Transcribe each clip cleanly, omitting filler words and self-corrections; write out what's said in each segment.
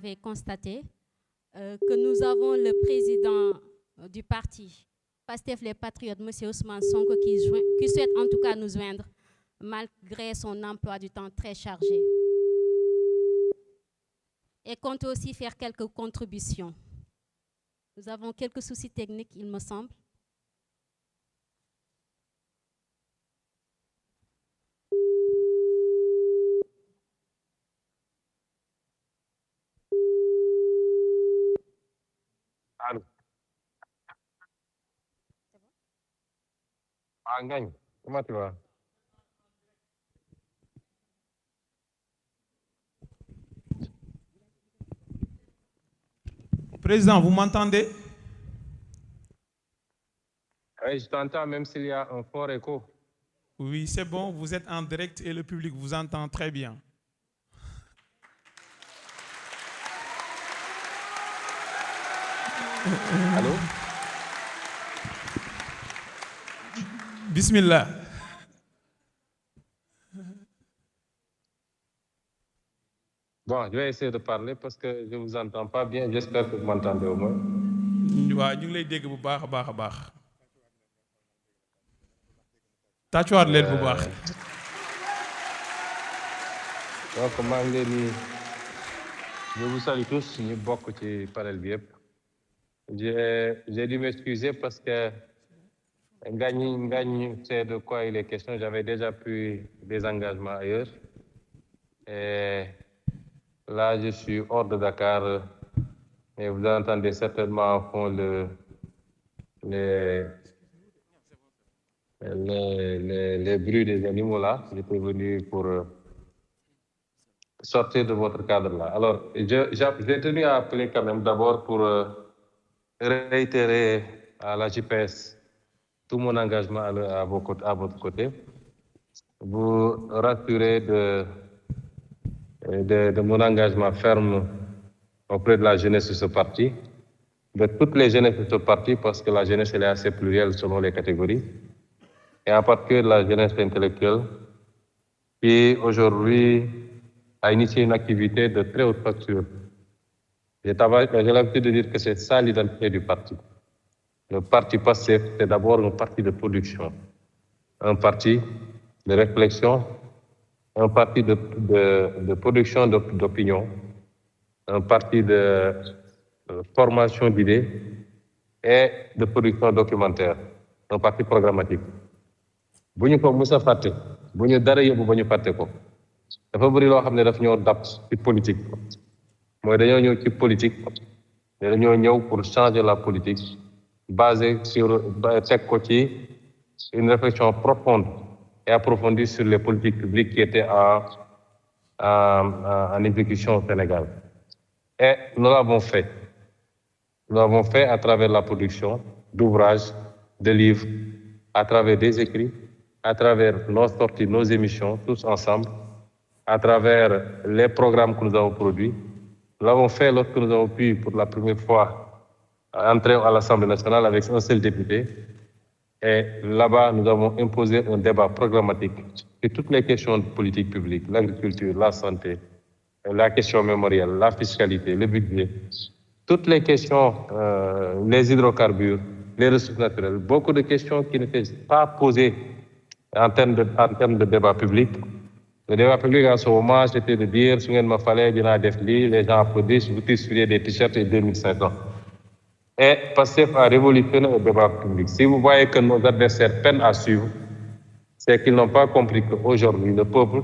avez constaté que nous avons le président du parti Pastef les Patriotes, M. Ousmane Sonko, qui souhaite en tout cas nous joindre, malgré son emploi du temps très chargé. Et compte aussi faire quelques contributions. Nous avons quelques soucis techniques, il me semble. Allô. Ah, Ngagne, comment tu vas? Président, vous m'entendez? Oui, je t'entends même s'il y a un fort écho. Oui, c'est bon, vous êtes en direct et le public vous entend très bien. Allô? Bismillah. Bon, je vais essayer de parler parce que je ne vous entends pas bien. J'espère que vous m'entendez au moins. waaw ñu ngi lay dégg bu baax a baax a baax. tàccuwaat leen bu baax. Donc maa ngi leen di je vous salue tous ñu bokk ci panel bi yëpp. J'ai dû m'excuser parce que Ngagne sait de quoi il est question. J'avais déjà pris des engagements ailleurs. Et là, je suis hors de Dakar. Et vous entendez certainement au fond les bruits des animaux là. J'étais venu pour sortir de votre cadre là. Alors, j'ai tenu à appeler quand même d'abord pour réitérer à la JPS tout mon engagement à votre côté. Vous rassurer de mon engagement ferme auprès de la jeunesse de ce parti, de toutes les jeunesses de ce parti, parce que la jeunesse elle est assez plurielle selon les catégories, et en particulier de la jeunesse intellectuelle, qui aujourd'hui a initié une activité de très haute facture. J'ai l'habitude de dire que c'est ça l'identité du parti. Le parti Pastef, c'est d'abord un parti de production, un parti de réflexion, un parti de production d'opinion, un parti de formation d'idées et de production documentaire, un parti programmatique. bu ñu ko mës a fàtte bu ñu dara yóbbu ba ñu fàtte ko dafa bëri loo xam ne daf ñoo dab ci politique mooy dañoo ñëw ci politique mais dañoo ñëw pour changer la politique basée sur teg ko ci une réflexion profonde et approfondie sur les politiques publiques qui étaient en exécution au Sénégal. Et nous l'avons fait. Nous l'avons fait à travers la production d'ouvrages, de livres, à travers des écrits, à travers nos sorties, nos émissions, tous ensemble, à travers les programmes que nous avons produits. Nous l'avons fait lorsque nous avons pu, pour la première fois, entrer à l'Assemblée nationale avec un seul député. Et là-bas, nous avons imposé un débat programmatique sur toutes les questions de politique publique, l'agriculture, la santé, la question mémorielle, la fiscalité, le budget, toutes les questions, les hydrocarbures, les ressources naturelles, beaucoup de questions qui n'étaient pas posées en termes de débat public. Le débat public en ce moment, c'était de dire, si il fallait bien des lits, les gens applaudissent, vous distribuez des t-shirts et 2500. Et Pastef a révolutionné le débat public. Si vous voyez que nos adversaires peinent à suivre, c'est qu'ils n'ont pas compris qu'aujourd'hui, le peuple,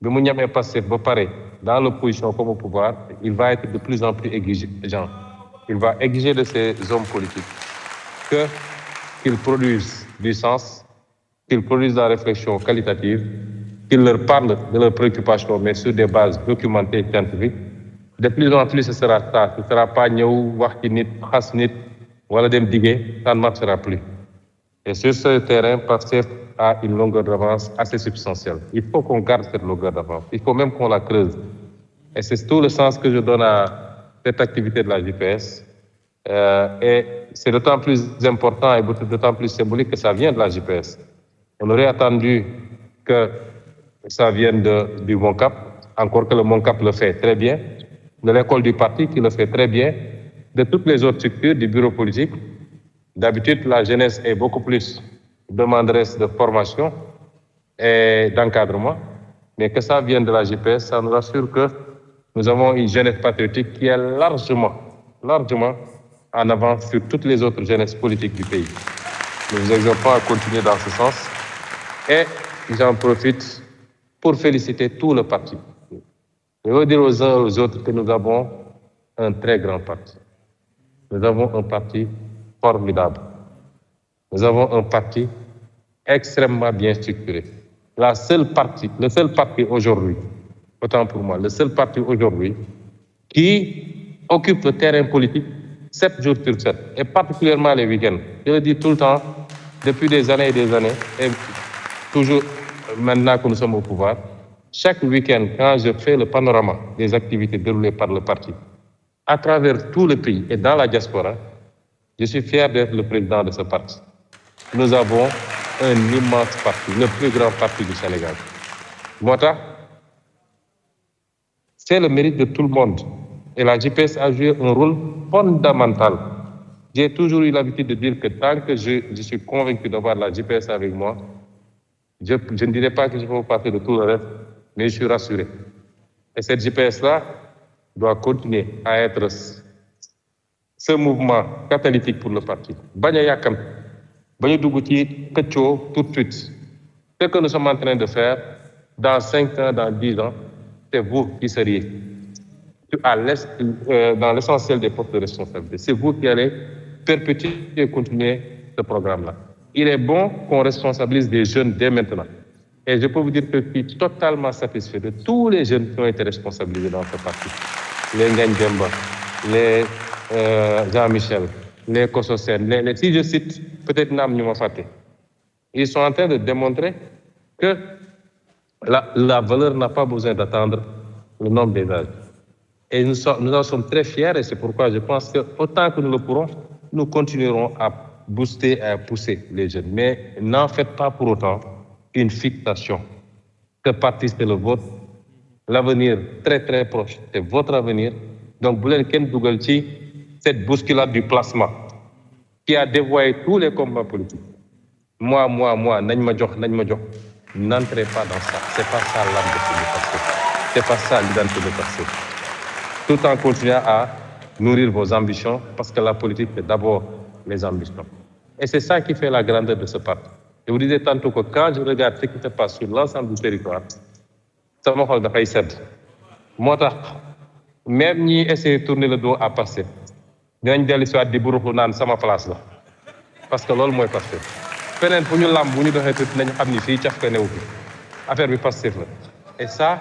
dans l'opposition comme au pouvoir, il va être de plus en plus exigeant. Il va exiger de ces hommes politiques qu'ils produisent du sens, qu'ils produisent de la réflexion qualitative, qu'ils leur parlent de leurs préoccupations, mais sur des bases documentées et scientifiques. De plus en plus, ce sera ça. Ce ne sera pas nous, Wachtinit, Hasnit, Waladem Digé, ça ne marchera plus. Et sur ce terrain, Pastef a une longueur d'avance assez substantielle. Il faut qu'on garde cette longueur d'avance. Il faut même qu'on la creuse. Et c'est tout le sens que je donne à cette activité de la JPS. Et c'est d'autant plus important et d'autant plus symbolique que ça vient de la JPS. On aurait attendu que ça vienne du MONCAP, encore que le MONCAP le fait très bien. de l'école du parti qui le fait très bien, de toutes les autres structures du bureau politique. D'habitude, la jeunesse est beaucoup plus demanderesse de formation et d'encadrement, mais que ça vienne de la JPS, ça nous rassure que nous avons une jeunesse patriotique qui est largement en avance sur toutes les autres jeunesses politiques du pays. Nous vous exhortons à continuer dans ce sens et j'en profite pour féliciter tout le parti. Je veux dire aux uns et aux autres que nous avons un très grand parti. Nous avons un parti formidable. Nous avons un parti extrêmement bien structuré. Le seul parti aujourd'hui, autant pour moi, le seul parti aujourd'hui qui occupe le terrain politique 7 jours sur 7, et particulièrement les week-ends. Je le dis tout le temps, depuis des années et des années, et toujours maintenant que nous sommes au pouvoir, chaque week-end, quand je fais le panorama des activités déroulées par le parti, à travers tout le pays et dans la diaspora, je suis fier d'être le président de ce parti. Nous avons un immense parti, le plus grand parti du Sénégal. Mota, c'est le mérite de tout le monde. Et la JPS a joué un rôle fondamental. J'ai toujours eu l'habitude de dire que tant que je suis convaincu d'avoir la JPS avec moi, je ne dirais pas que je peux passer de tout le reste, mais je suis rassuré. Et cette JPS-là doit continuer à être ce mouvement catalytique pour le parti. Bagna yakam, bagna dougouti, ketcho, tout de suite. Ce que nous sommes en train de faire, dans 5 ans, dans 10 ans, c'est vous qui seriez dans l'essentiel des postes de responsabilité. C'est vous qui allez perpétuer et continuer ce programme-là. Il est bon qu'on responsabilise des jeunes dès maintenant. Et je peux vous dire que je suis totalement satisfait de tous les jeunes qui ont été responsabilisés dans ce parti. Les Ngagne Demba, les Jean-Michel, les Kososen, si je cite, peut-être Nam Nyumafate. Ils sont en train de démontrer que la valeur n'a pas besoin d'attendre le nombre des âges. Et nous en sommes très fiers et c'est pourquoi je pense que autant que nous le pourrons, nous continuerons à booster et à pousser les jeunes. Mais n'en faites pas pour autant une fixation. Ce parti, c'est le vôtre. L'avenir très très proche, c'est votre avenir. Donc, Boulen Ken Dougalchi, cette bousculade du placement qui a dévoyé tous les combats politiques. Moi, n'entrez pas dans ça. C'est pas ça l'âme de passé. C'est pas ça l'identité de passé. Tout en continuant à nourrir vos ambitions, parce que la politique, c'est d'abord les ambitions. Et c'est ça qui fait la grandeur de ce parti. Je vous disais tantôt que quand je regarde ce qui se passe sur l'ensemble du territoire, ça me fait de faire. Moi, même si essayer de tourner le dos à passer, je vais aller sur des bureaux pour dans ma place. Là. Parce que c'est ce qui est passé. Feneen fu ñu lamb bu ñu doxee tuuti nañu xam ni fii caf ka newu fi affaire bi Pastef la et ça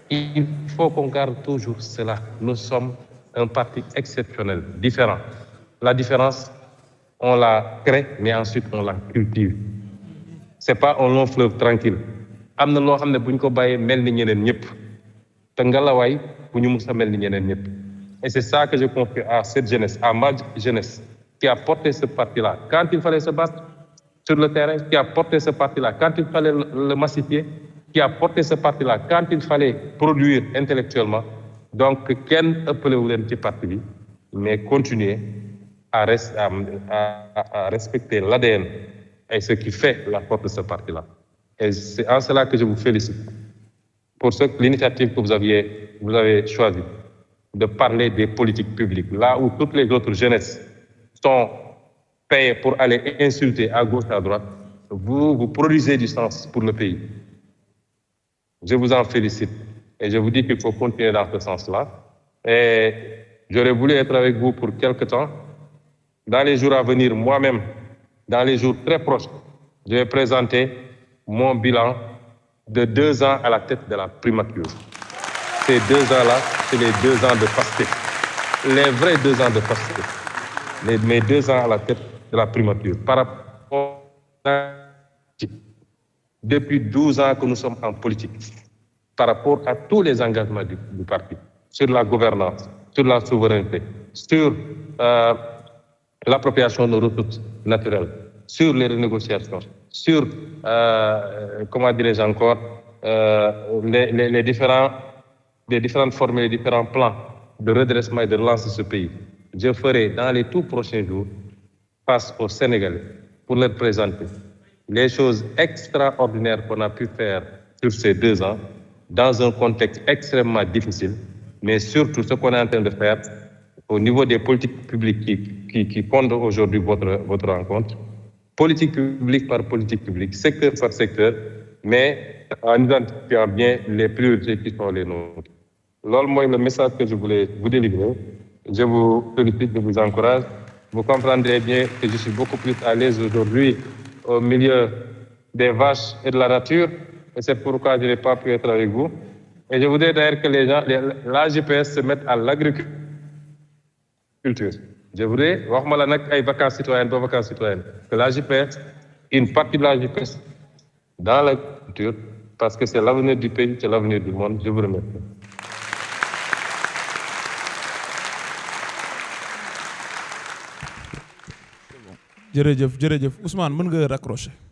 il faut qu'on garde toujours cela. Nous sommes un parti exceptionnel, différent. La différence, on la crée, mais ensuite on la cultive. C'est pas un long fleuve tranquille. Am na loo xam ne bu ñu ko bàyyee mel ni ñeneen ñëpp te ngalawaay bu ñu mus a mel ni ñeneen ñëpp. Et c'est ça que je confie à cette jeunesse, à ma jeunesse, qui a porté ce parti-là. Quand il fallait se battre sur le terrain, qui a porté ce parti-là, quand il fallait le massifier, qui a porté ce parti-là, quand il fallait produire intellectuellement. Donc, Ken appelez-vous un petit parti, mais continuez à respecter l'ADN et ce qui fait la force de ce parti-là. Et c'est en cela que je vous félicite pour l'initiative que vous avez choisie de parler des politiques publiques, là où toutes les autres jeunesses sont payées pour aller insulter à gauche, à droite. Vous produisez du sens pour le pays. Je vous en félicite et je vous dis qu'il faut continuer dans ce sens-là. Et j'aurais voulu être avec vous pour quelque temps. Dans les jours à venir, moi-même, dans les jours très proches, je vais présenter mon bilan de 2 ans à la tête de la primature. Ces 2 ans-là, c'est les 2 ans de Pastef. Les vrais 2 ans de Pastef. Mes 2 ans à la tête de la primature. Par rapport à... Depuis 12 ans que nous sommes en politique, par rapport à tous les engagements du parti, sur la gouvernance, sur la souveraineté, sur l'appropriation de nos ressources naturelles, sur les renégociations, sur, comment dirais-je encore, les différentes formes et les différents plans de redressement et de relance de ce pays. Je ferai dans les tout prochains jours face aux Sénégalais pour leur présenter les choses extraordinaires qu'on a pu faire sur ces 2 ans dans un contexte extrêmement difficile, mais surtout ce qu'on est en train de faire au niveau des politiques publiques qui fondent aujourd'hui votre rencontre, politique publique par politique publique, secteur par secteur, mais en identifiant bien les priorités qui sont les nôtres. Loolu mooy le message que je voulais vous délivrer. Je vous félicite, je vous encourage. Vous comprendrez bien que je suis beaucoup plus à l'aise aujourd'hui au milieu des vaches et de la nature, et c'est pourquoi je n'ai pas pu être avec vous. Et je voudrais d'ailleurs que les gens, l'AJPS se mettent à l'agriculture. Je voudrais, waxuma la nag ay vacances citoyennes ba vacances citoyennes, que l'AJPS, une partie de l'AJPS dans l'agriculture, parce que c'est l'avenir du pays, c'est l'avenir du monde. Je vous remercie. jërëjëf Ousmane mën nga raccrocher.